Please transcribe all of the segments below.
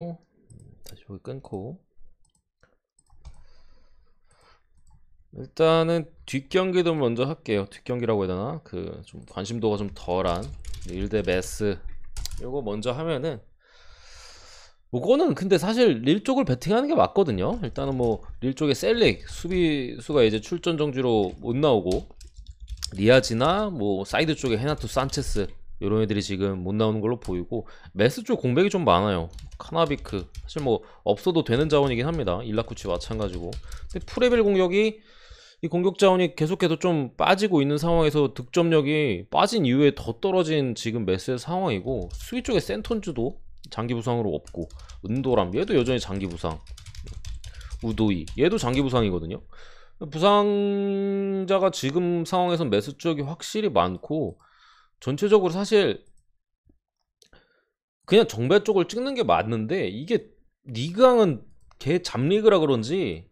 다시 여기 끊고 일단은 뒷경기도 먼저 할게요. 뒷경기라고 해야 되나? 그 좀 관심도가 좀 덜한 릴 대 메스 요거 먼저 하면은 요거는 근데 사실 릴 쪽을 베팅하는 게 맞거든요. 일단은 뭐 릴 쪽에 셀릭 수비수가 이제 출전 정지로 못 나오고 리아지나 뭐 사이드 쪽에 헤나투 산체스 이런 애들이 지금 못 나오는 걸로 보이고 메스 쪽 공백이 좀 많아요. 카나비크 사실 뭐 없어도 되는 자원이긴 합니다. 일라쿠치 마찬가지고. 근데 프레벨 공격이 이 공격 자원이 계속해서 좀 빠지고 있는 상황에서 득점력이 빠진 이후에 더 떨어진 지금 메스의 상황이고 수비 쪽에 센톤즈도 장기 부상으로 없고 은도람 얘도 여전히 장기 부상 우도이 얘도 장기 부상이거든요. 부상자가 지금 상황에선 메스 쪽이 확실히 많고 전체적으로 사실 그냥 정배 쪽을 찍는 게 맞는데 이게 리그왕은 개 잡리그라 그런지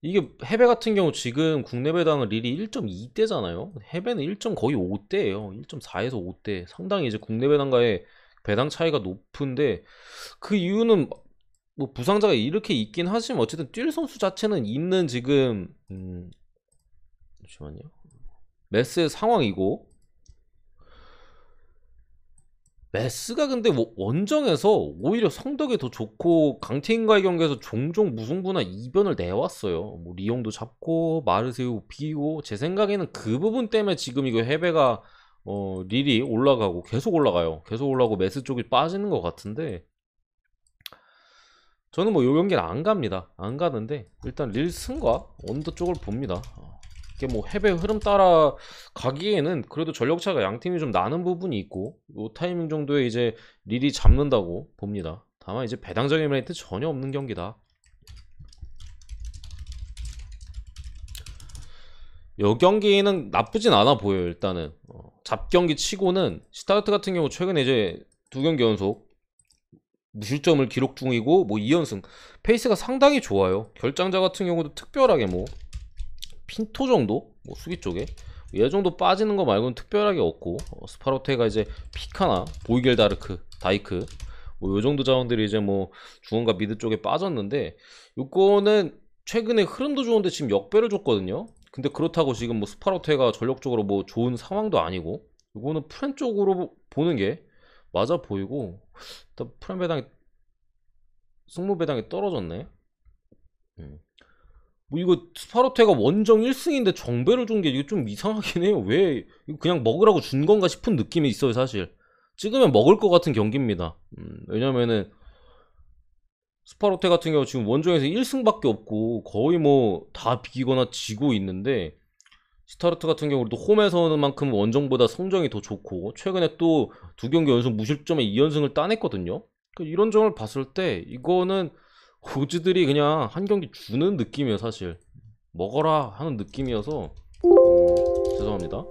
이게 해배 같은 경우 지금 국내 배당은 릴이 1.2대잖아요. 해배는 1. 거의 5대예요. 1.4에서 5대. 상당히 이제 국내 배당과의 배당 차이가 높은데 그 이유는 뭐 부상자가 이렇게 있긴 하지만 어쨌든 뛸 선수 자체는 있는 지금 잠시만요. 메스의 상황이고 메스가 근데 뭐 원정에서 오히려 성적이 더 좋고 강팀과의 경기에서 종종 무승부나 이변을 내왔어요. 뭐 리옹도 잡고 마르세유 비고 제 생각에는 그 부분 때문에 지금 이거 해배가 릴이 올라가고 계속 올라가요. 계속 올라가고 메스 쪽이 빠지는 것 같은데 저는 뭐 요 경기는 안 갑니다. 안 가는데 일단 릴 승과 언더 쪽을 봅니다. 이게 뭐 해배 흐름 따라 가기에는 그래도 전력차가 양 팀이 좀 나는 부분이 있고 요 타이밍 정도에 이제 릴이 잡는다고 봅니다. 다만 이제 배당적인 메리트 전혀 없는 경기다. 요 경기는 나쁘진 않아 보여요. 일단은 잡경기 치고는 시타르트 같은 경우 최근에 이제 2경기 연속 무실점을 기록 중이고 뭐 2연승 페이스가 상당히 좋아요. 결장자 같은 경우도 특별하게 뭐 핀토 정도 뭐 수비 쪽에 얘 정도 빠지는 거 말고는 특별하게 없고 스파로테가 이제 피카나 보이겔다르크 다이크 뭐 요 정도 자원들이 이제 뭐 중원과 미드 쪽에 빠졌는데 요거는 최근에 흐름도 좋은데 지금 역배를 줬거든요. 근데 그렇다고 지금 뭐 스파로테가 전력적으로 뭐 좋은 상황도 아니고 요거는 프렌 쪽으로 보는 게 맞아 보이고 일단 프렌 배당이 승무 배당이 떨어졌네. 뭐 이거 스파르테가 원정 1승인데 정배를 준 게 이거 좀 이상하긴 해요. 왜 이거 그냥 먹으라고 준 건가 싶은 느낌이 있어요, 사실. 찍으면 먹을 것 같은 경기입니다. 왜냐면은 스파르테 같은 경우 지금 원정에서 1승밖에 없고 거의 뭐 다 비기거나 지고 있는데 스타르트 같은 경우도 홈에서는 만큼 원정보다 성적이 더 좋고 최근에 또 2경기 연속 무실점에 2연승을 따냈거든요. 이런 점을 봤을 때 이거는 호즈들이 그냥 한 경기 주는 느낌이에요, 사실. 먹어라 하는 느낌이어서 죄송합니다.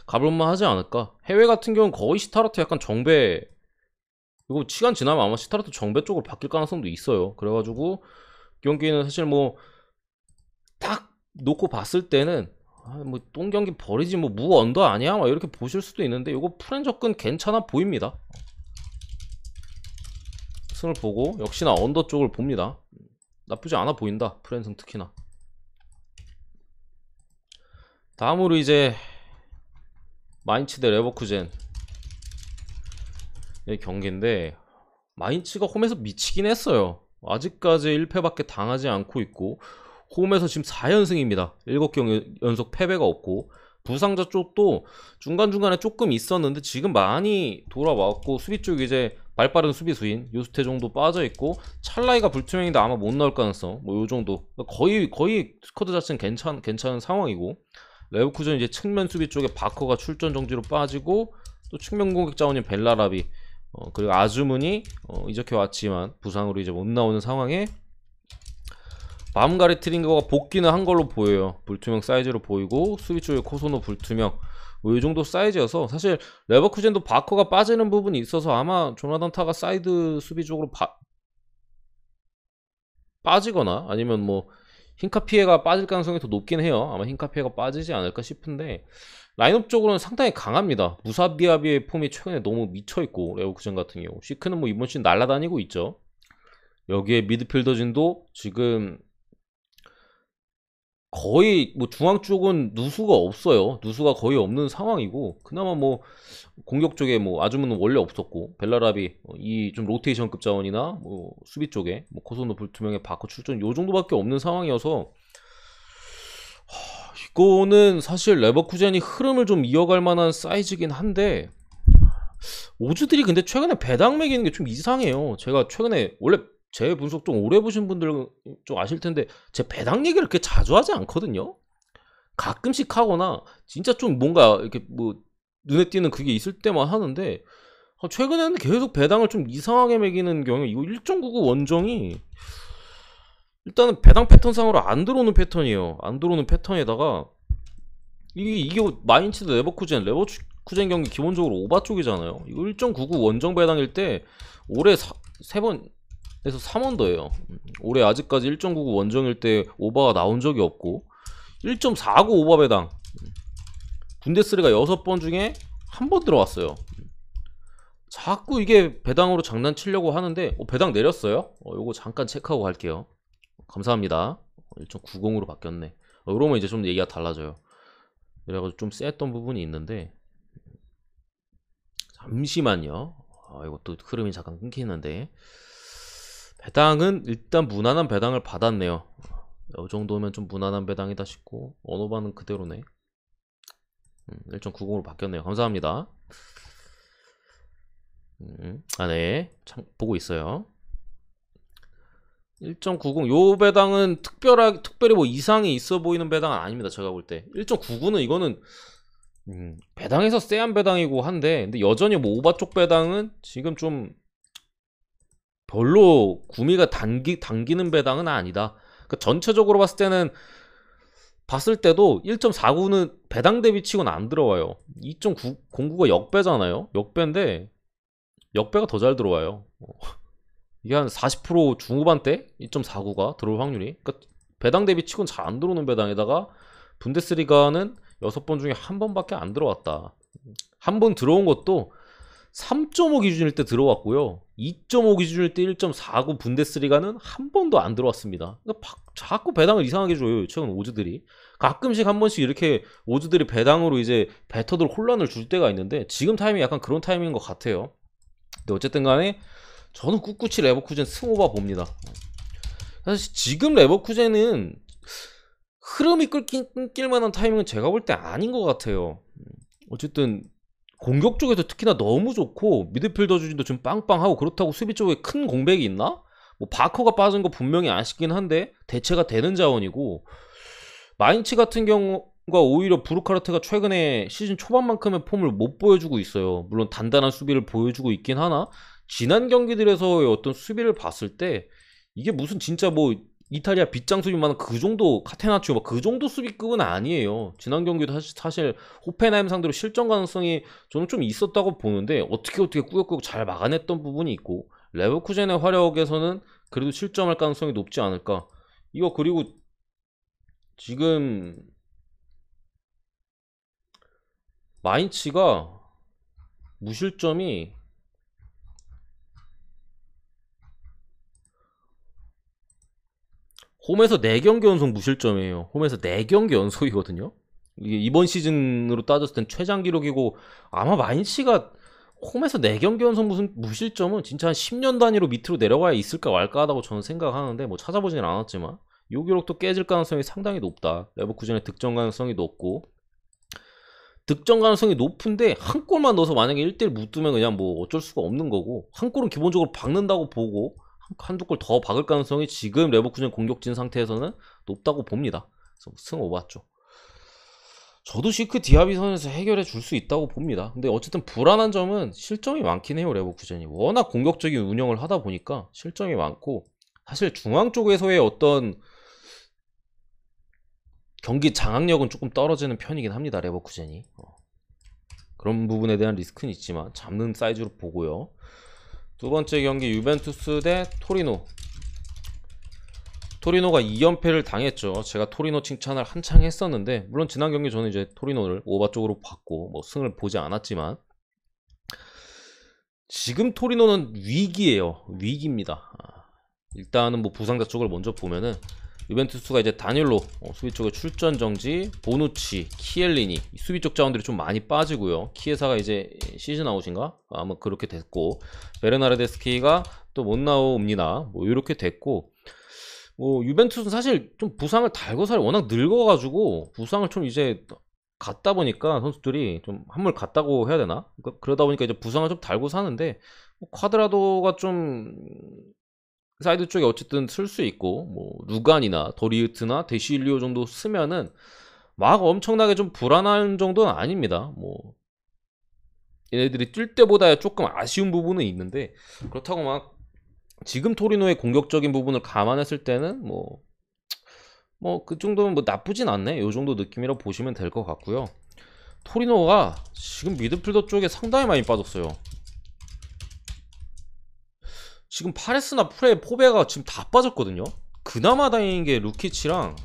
가볼만 하지 않을까. 해외 같은 경우는 거의 시타르트 약간 정배, 이거 시간 지나면 아마 시타르트 정배 쪽으로 바뀔 가능성도 있어요. 그래가지고 경기는 사실 뭐 딱 놓고 봤을 때는 뭐 똥경기 버리지 뭐 무 언더 아니야? 막 이렇게 보실 수도 있는데 이거 프렌 접근 괜찮아 보입니다. 승을 보고 역시나 언더 쪽을 봅니다. 나쁘지 않아 보인다. 프렌승 특히나. 다음으로 이제 마인츠 대 레버쿠젠의 경기인데 마인츠가 홈에서 미치긴 했어요. 아직까지 1패밖에 당하지 않고 있고 홈에서 지금 4연승입니다. 7경기 연속 패배가 없고 부상자 쪽도 중간중간에 조금 있었는데 지금 많이 돌아왔고 수비 쪽 이제 발빠른 수비수인 요스테 정도 빠져있고 찰라이가 불투명인데 아마 못 나올 가능성 뭐 요정도 거의 스쿼드 자체는 괜찮은 상황이고 레버쿠젠 이제 측면 수비 쪽에 바커가 출전 정지로 빠지고 또 측면 공격 자원인 벨라라비 그리고 아즈문이 이적해 왔지만 부상으로 이제 못 나오는 상황에 바움가르트링거가 복귀는 한 걸로 보여요. 불투명 사이즈로 보이고 수비 쪽에 코소노 불투명 뭐 이 정도 사이즈여서 사실 레버쿠젠도 바커가 빠지는 부분이 있어서 아마 조나단 타가 사이드 수비 쪽으로 빠지거나 아니면 뭐 흰카 피해가 빠질 가능성이 더 높긴 해요. 아마 흰카 피해가 빠지지 않을까 싶은데 라인업 쪽으로는 상당히 강합니다. 무사비아비의 폼이 최근에 너무 미쳐있고 레버쿠젠 같은 경우 시크는 뭐 이번 시즌 날아다니고 있죠. 여기에 미드필더진도 지금 거의 뭐 중앙 쪽은 누수가 없어요. 누수가 거의 없는 상황이고 그나마 뭐 공격 쪽에 뭐 아주문은 원래 없었고 벨라라비 이 좀 로테이션급 자원이나 뭐 수비 쪽에 뭐 코소노 두 명의 바커 출전 요 정도밖에 없는 상황이어서 이거는 사실 레버쿠젠이 흐름을 좀 이어갈 만한 사이즈긴 한데 오즈들이 근데 최근에 배당 매기는 게 좀 이상해요. 제가 최근에 원래 제 분석 좀 오래 보신 분들 좀 아실 텐데 제 배당 얘기를 그렇게 자주 하지 않거든요. 가끔씩 하거나 진짜 좀 뭔가 이렇게 뭐 눈에 띄는 그게 있을 때만 하는데 최근에는 계속 배당을 좀 이상하게 매기는 경우 이거 1.99 원정이 일단은 배당 패턴상으로 안 들어오는 패턴이에요. 안 들어오는 패턴에다가 이게 마인츠드 레버쿠젠 경기 기본적으로 오바 쪽이잖아요. 이거 1.99 원정 배당일 때 올해 3번에서 3원더예요. 올해 아직까지 1.99 원정일 때 오바가 나온 적이 없고 1.49 오바 배당 분데스리가 6번 중에 한 번 들어왔어요. 자꾸 이게 배당으로 장난치려고 하는데 배당 내렸어요? 요거 잠깐 체크하고 갈게요. 감사합니다. 1.90으로 바뀌었네. 이러면 이제 좀 얘기가 달라져요. 그래가지고 좀 쎄했던 부분이 있는데 잠시만요. 이것도 흐름이 잠깐 끊기는데 배당은 일단 무난한 배당을 받았네요. 이 정도면 좀 무난한 배당이다 싶고 언어반은 그대로네. 1.90으로 바뀌었네요. 감사합니다. 네. 보고 있어요. 1.90 요 배당은 특별히 뭐 이상이 있어 보이는 배당은 아닙니다. 제가 볼 때 1.99는 이거는 배당에서 쎄한 배당이고 한데 근데 여전히 뭐 오바 쪽 배당은 지금 좀 별로 구미가 당기는 배당은 아니다. 그러니까 전체적으로 봤을 때도 1.49는 배당 대비 치고는 안 들어와요. 2.09가 역배잖아요. 역배인데 역배가 더 잘 들어와요. 이게 한 40% 중후반대 2.49가 들어올 확률이. 그러니까 배당 대비 치고는 잘 안 들어오는 배당에다가 분데스리가는 6번 중에 한 번밖에 안 들어왔다. 한 번 들어온 것도 3.5 기준일 때 들어왔고요. 2.5 기준일 때 1.49 분데스리가는 한 번도 안 들어왔습니다. 그러니까 자꾸 배당을 이상하게 줘요. 최근 오즈들이. 가끔씩 한 번씩 이렇게 오즈들이 배당으로 이제 배터들 혼란을 줄 때가 있는데 지금 타이밍이 약간 그런 타이밍인 것 같아요. 근데 어쨌든 간에 저는 꿋꿋이 레버쿠젠 승오바 봅니다. 사실 지금 레버쿠젠은 흐름이 끊길 만한 타이밍은 제가 볼 때 아닌 것 같아요. 어쨌든 공격 쪽에서 특히나 너무 좋고 미드필더 주진도 좀 빵빵하고 그렇다고 수비 쪽에 큰 공백이 있나? 뭐 바커가 빠진 거 분명히 아쉽긴 한데 대체가 되는 자원이고 마인츠 같은 경우가 오히려 부르카르트가 최근에 시즌 초반만큼의 폼을 못 보여주고 있어요. 물론 단단한 수비를 보여주고 있긴 하나 지난 경기들에서의 어떤 수비를 봤을 때 이게 무슨 진짜 뭐 이탈리아 빗장 수비만 그 정도 카테나치오 막 그 정도 수비급은 아니에요. 지난 경기도 사실 호펜하임 상대로 실점 가능성이 저는 좀 있었다고 보는데 어떻게 꾸역꾸역 잘 막아냈던 부분이 있고 레버쿠젠의 화력에서는 그래도 실점할 가능성이 높지 않을까. 이거 그리고 지금 마인츠가 무실점이 홈에서 4경기 연속 무실점이에요. 홈에서 4경기 연속이거든요. 이게 이번 시즌으로 따졌을 땐 최장 기록이고 아마 마인츠가 홈에서 4경기 연속 무실점은 진짜 한 10년 단위로 밑으로 내려가야 있을까 말까 하다고 저는 생각하는데 뭐 찾아보지는 않았지만 이 기록도 깨질 가능성이 상당히 높다. 레버쿠젠의 득점 가능성이 높고 득점 가능성이 높은데 한 골만 넣어서 만약에 1대1 못 두면 그냥 뭐 어쩔 수가 없는 거고 한 골은 기본적으로 박는다고 보고 한두 골 더 박을 가능성이 지금 레버쿠젠 공격진 상태에서는 높다고 봅니다. 그래서 승 오봤죠. 저도 시크 디아비 선에서 해결해 줄 수 있다고 봅니다. 근데 어쨌든 불안한 점은 실점이 많긴 해요. 레버쿠젠이 워낙 공격적인 운영을 하다 보니까 실점이 많고 사실 중앙 쪽에서의 어떤 경기 장악력은 조금 떨어지는 편이긴 합니다. 레버쿠젠이 그런 부분에 대한 리스크는 있지만 잡는 사이즈로 보고요. 두 번째 경기 유벤투스 대 토리노. 토리노가 2연패를 당했죠. 제가 토리노 칭찬을 한창 했었는데, 물론 지난 경기 저는 이제 토리노를 오바 쪽으로 봤고 뭐 승을 보지 않았지만, 지금 토리노는 위기예요. 위기입니다. 일단은 뭐 부상자 쪽을 먼저 보면은, 유벤투스가 이제 다닐로 수비 쪽에 출전 정지, 보누치, 키엘리니 수비 쪽 자원들이 좀 많이 빠지고요. 키에사가 이제 시즌 아웃인가? 아마 그렇게 됐고, 베르나르데스키가 또 못 나옵니다. 뭐 이렇게 됐고, 뭐 유벤투스는 사실 좀 부상을 달고살 워낙 늙어가지고 부상을 좀 이제 갖다 보니까 선수들이 좀 한물 갔다고 해야 되나? 그러다 보니까 이제 부상을 좀 달고 사는데, 뭐 쿼드라도가 좀 사이드 쪽에 어쨌든 쓸 수 있고, 뭐 루간이나 도리우트나 데시일리오 정도 쓰면은 막 엄청나게 좀 불안한 정도는 아닙니다. 뭐 얘네들이 뛸 때보다 조금 아쉬운 부분은 있는데, 그렇다고 막 지금 토리노의 공격적인 부분을 감안했을 때는 뭐 그 정도면 뭐 나쁘진 않네, 요 정도 느낌이라고 보시면 될 것 같고요. 토리노가 지금 미드필더 쪽에 상당히 많이 빠졌어요. 지금 파레스나 프레, 포베가 지금 다 빠졌거든요. 그나마 다행인 게 루키치랑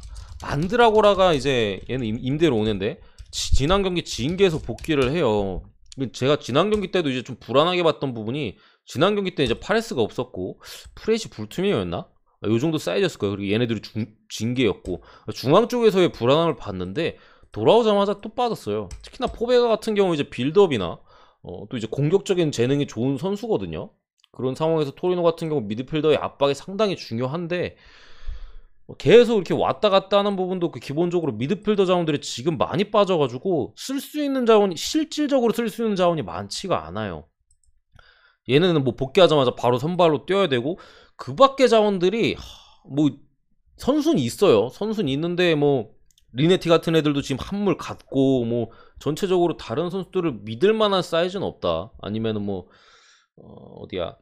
만드라고라가 이제 얘는 임대로 오는데, 지난 경기 지인계에서 복귀를 해요. 제가 지난 경기 때도 이제 좀 불안하게 봤던 부분이, 지난 경기 때 이제 파레스가 없었고 프렛이 불투명이었나? 요 정도 사이즈였을 거예요. 그리고 얘네들이 징계였고, 중앙 쪽에서의 불안함을 봤는데 돌아오자마자 또 빠졌어요. 특히나 포베가 같은 경우 이제 빌드업이나 또 이제 공격적인 재능이 좋은 선수거든요. 그런 상황에서 토리노 같은 경우 미드필더의 압박이 상당히 중요한데, 계속 이렇게 왔다 갔다 하는 부분도 기본적으로 미드필더 자원들이 지금 많이 빠져가지고 쓸 수 있는 자원이, 실질적으로 쓸 수 있는 자원이 많지가 않아요. 얘네는 뭐 복귀하자마자 바로 선발로 뛰어야 되고, 그 밖의 자원들이 뭐 선수는 있어요. 선수는 있는데 뭐 리네티 같은 애들도 지금 한물 갔고, 뭐 전체적으로 다른 선수들을 믿을 만한 사이즈는 없다. 아니면은 뭐 어디야,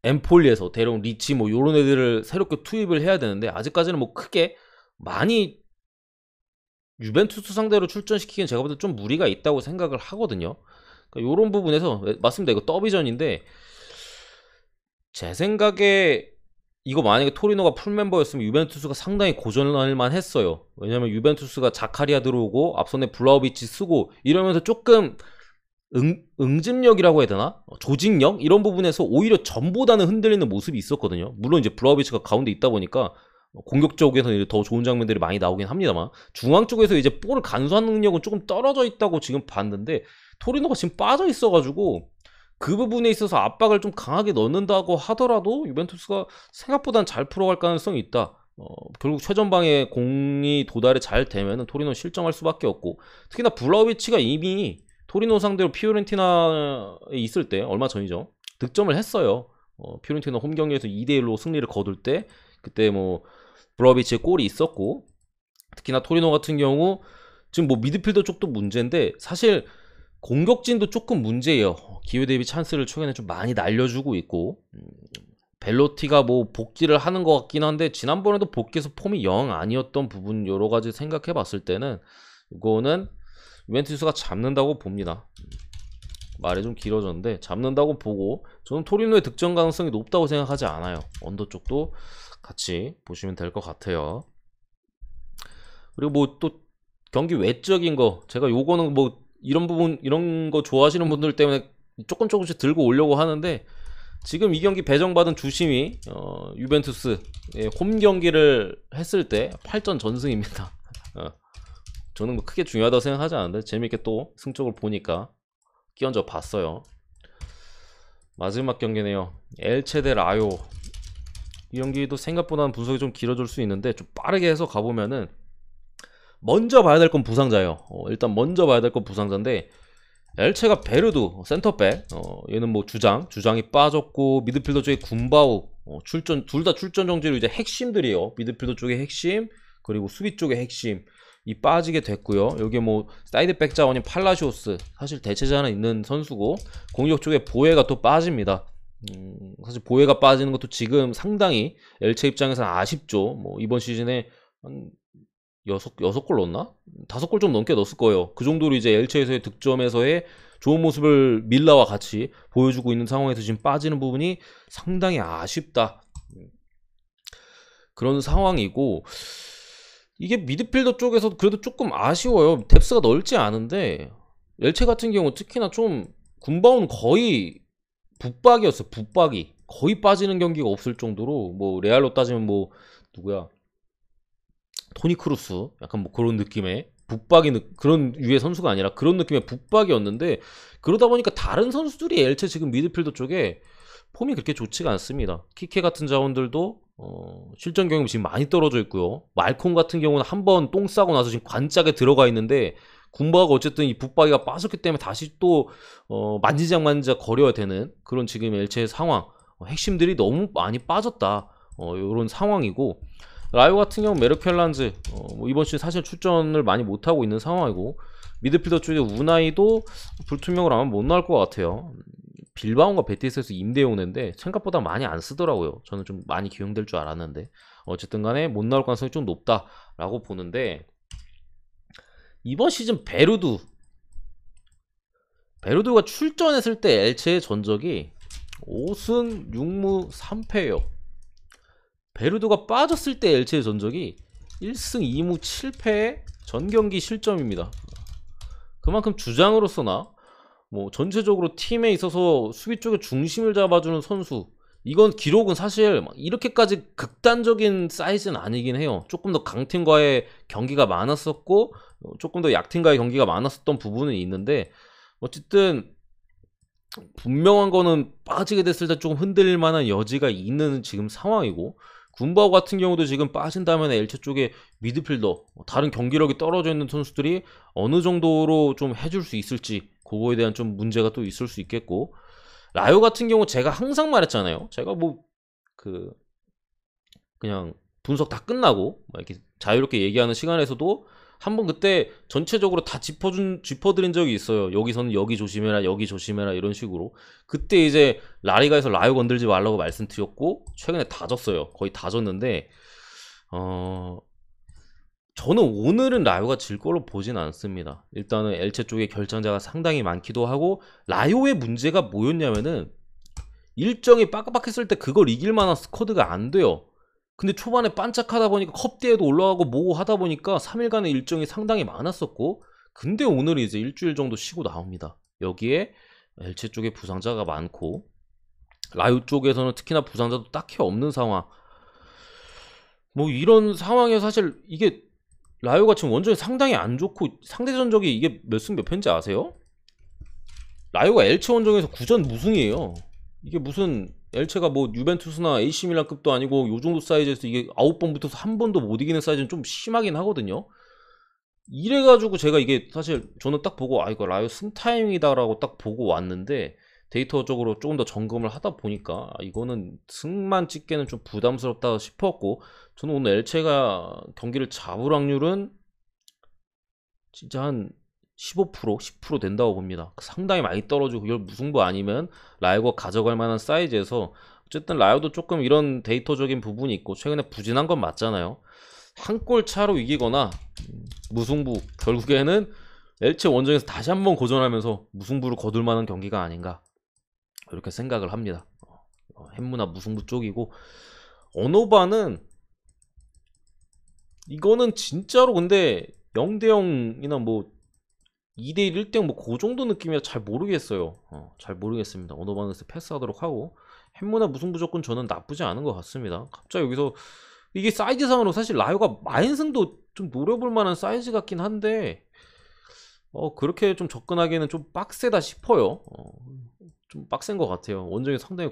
엠폴리에서 데려온 리치 뭐 요런 애들을 새롭게 투입을 해야 되는데, 아직까지는 뭐 크게 많이 유벤투스 상대로 출전시키기엔 제가 볼 때 좀 무리가 있다고 생각을 하거든요. 그러니까 요런 부분에서, 맞습니다, 이거 더비전인데, 제 생각에 이거 만약에 토리노가 풀멤버였으면 유벤투스가 상당히 고전할만 했어요. 왜냐면 유벤투스가 자카리아 들어오고 앞선에 블라우비치 쓰고 이러면서 조금 응집력이라고 해야 되나? 조직력? 이런 부분에서 오히려 전보다는 흔들리는 모습이 있었거든요. 물론 이제 블라우비치가 가운데 있다 보니까 공격 쪽에서 더 좋은 장면들이 많이 나오긴 합니다만, 중앙 쪽에서 이제 볼을 간수하는 능력은 조금 떨어져 있다고 지금 봤는데, 토리노가 지금 빠져 있어가지고 그 부분에 있어서 압박을 좀 강하게 넣는다고 하더라도 유벤투스가 생각보단 잘 풀어갈 가능성이 있다. 결국 최전방에 공이 도달이 잘 되면 토리노 실점할 수밖에 없고, 특히나 블라우비치가 이미 토리노 상대로 피오렌티나에 있을 때, 얼마 전이죠, 득점을 했어요. 피오렌티나 홈 경기에서 2대1로 승리를 거둘 때, 그때 뭐 블라우비치의 골이 있었고, 특히나 토리노 같은 경우 지금 뭐 미드필더 쪽도 문제인데 사실 공격진도 조금 문제예요. 기회 대비 찬스를 최근에 좀 많이 날려주고 있고, 벨로티가 뭐 복귀를 하는 것 같긴 한데 지난번에도 복귀해서 폼이 영 아니었던 부분, 여러 가지 생각해 봤을 때는 이거는 유벤투스가 잡는다고 봅니다. 말이 좀 길어졌는데 잡는다고 보고, 저는 토리노의 득점 가능성이 높다고 생각하지 않아요. 언더 쪽도 같이 보시면 될 것 같아요. 그리고 뭐 또 경기 외적인 거, 제가 요거는 뭐 이런 부분, 이런 거 좋아하시는 분들 때문에 조금씩 들고 오려고 하는데, 지금 이 경기 배정받은 주심이 유벤투스 홈 경기를 했을 때 8전 전승입니다. 저는 뭐 크게 중요하다고 생각하지 않는데 재밌게 또 승적을 보니까 끼얹어 봤어요. 마지막 경기네요. 엘체 대 라요. 이 경기도 생각보다는 분석이 좀 길어질 수 있는데, 좀 빠르게 해서 가보면은 먼저 봐야 될 건 부상자예요. 일단 먼저 봐야 될 건 부상자인데, 엘체가 베르두 센터백, 얘는 뭐 주장이 빠졌고, 미드필더 쪽에 군바우 둘 다 출전 정지로 이제 핵심들이에요. 미드필더 쪽의 핵심, 그리고 수비 쪽의 핵심 이 빠지게 됐고요. 여기 뭐 사이드백 자원인 팔라시오스, 사실 대체자는 있는 선수고, 공격 쪽에 보에가 또 빠집니다. 사실 보에가 빠지는 것도 지금 상당히 엘체 입장에서는 아쉽죠. 뭐 이번 시즌에 한 6골 넣었나? 5골 좀 넘게 넣었을 거예요. 그 정도로 이제 엘체에서의 득점에서의 좋은 모습을 밀라와 같이 보여주고 있는 상황에서 지금 빠지는 부분이 상당히 아쉽다. 그런 상황이고, 이게 미드필더 쪽에서 그래도 조금 아쉬워요. 뎁스가 넓지 않은데 엘체 같은 경우 특히나 좀 군바운 거의 붙박이었어요. 붙박이 거의 빠지는 경기가 없을 정도로, 뭐 레알로 따지면 뭐 누구야, 토니 크루스 약간 뭐 그런 느낌의 붙박이, 그런 유의 선수가 아니라 그런 느낌의 붙박이었는데, 그러다 보니까 다른 선수들이 엘체 지금 미드필더 쪽에 폼이 그렇게 좋지가 않습니다. 키케 같은 자원들도 실전 경험이 지금 많이 떨어져 있고요. 말콤 같은 경우는 한번 똥 싸고 나서 지금 관짝에 들어가 있는데, 군바가 어쨌든 이 붙박이가 빠졌기 때문에 다시 또 만지작 만지작 거려야 되는 그런 지금 엘체의 상황. 핵심들이 너무 많이 빠졌다, 이런 상황이고, 라이오 같은 경우 메르켈란즈 뭐 이번 시즌 사실 출전을 많이 못하고 있는 상황이고, 미드필더 쪽에 우나이도 불투명으로 아마 못 나올 것 같아요. 빌바오가 베티스에서 임대 오는데 생각보다 많이 안 쓰더라고요. 저는 좀 많이 기용될 줄 알았는데, 어쨌든 간에 못 나올 가능성이 좀 높다라고 보는데, 이번 시즌 베루드가 출전했을 때 엘체의 전적이 5승 6무 3패예요. 베루드가 빠졌을 때 엘체의 전적이 1승 2무 7패의 전경기 실점입니다. 그만큼 주장으로서나 뭐 전체적으로 팀에 있어서 수비 쪽에 중심을 잡아주는 선수, 이건 기록은 사실 이렇게까지 극단적인 사이즈는 아니긴 해요. 조금 더 강팀과의 경기가 많았었고 조금 더 약팀과의 경기가 많았었던 부분은 있는데, 어쨌든 분명한 거는 빠지게 됐을 때 조금 흔들릴 만한 여지가 있는 지금 상황이고, 군바오 같은 경우도 지금 빠진다면 엘체 쪽에 미드필더, 다른 경기력이 떨어져 있는 선수들이 어느 정도로 좀 해줄 수 있을지, 그거에 대한 좀 문제가 또 있을 수 있겠고, 라요 같은 경우 제가 항상 말했잖아요. 제가 뭐 그냥 분석 다 끝나고 이렇게 자유롭게 얘기하는 시간에서도 한번 그때 전체적으로 다 짚어드린 적이 있어요. 여기서는 여기 조심해라, 여기 조심해라, 이런 식으로. 그때 이제 라리가에서 라요 건들지 말라고 말씀드렸고, 최근에 다 졌어요. 거의 다 졌는데, 저는 오늘은 라요가 질 걸로 보진 않습니다. 일단은 엘체 쪽에 결장자가 상당히 많기도 하고, 라요의 문제가 뭐였냐면은 일정이 빡빡했을 때 그걸 이길 만한 스쿼드가 안 돼요. 근데 초반에 반짝하다 보니까 컵대에도 올라가고 뭐고 하다 보니까 3일간의 일정이 상당히 많았었고, 근데 오늘 이제 일주일 정도 쉬고 나옵니다. 여기에 엘체 쪽에 부상자가 많고, 라요 쪽에서는 특히나 부상자도 딱히 없는 상황. 뭐 이런 상황에서 사실 이게 라요가 지금 원정이 상당히 안 좋고, 상대 전적이 이게 몇 승 몇 패인지 아세요? 라요가 엘체 원정에서 9전 무승이에요. 이게 무슨 엘체가 뭐 유벤투스나 AC밀란급도 아니고 요 정도 사이즈에서 이게 9번 붙어서 한 번도 못 이기는 사이즈는 좀 심하긴 하거든요. 이래가지고 제가 이게 사실 저는 딱 보고 이거 라요 승 타이밍이다라고 딱 보고 왔는데, 데이터적으로 조금 더 점검을 하다 보니까 이거는 승만 찍기에는 좀 부담스럽다 싶었고, 저는 오늘 엘체가 경기를 잡을 확률은 진짜 한 15%, 10% 된다고 봅니다. 상당히 많이 떨어지고, 이걸 무승부 아니면 라이오가 가져갈 만한 사이즈에서, 어쨌든 라이오도 조금 이런 데이터적인 부분이 있고 최근에 부진한 건 맞잖아요. 한 골 차로 이기거나 무승부, 결국에는 엘체 원정에서 다시 한번 고전하면서 무승부를 거둘 만한 경기가 아닌가, 이렇게 생각을 합니다. 햄무나 무승부 쪽이고, 어노바는 이거는 진짜로 근데 0대0이나 뭐 2대1, 1대0 뭐 그 정도 느낌이라 잘 모르겠어요. 잘 모르겠습니다. 어노바는스 패스하도록 하고, 햄무나 무승부 조건 저는 나쁘지 않은 것 같습니다. 갑자기 여기서 이게 사이즈상으로 사실 라요가 마인승도 좀 노려볼 만한 사이즈 같긴 한데, 그렇게 좀 접근하기에는 좀 빡세다 싶어요. 좀 빡센 것 같아요. 원정이 상당히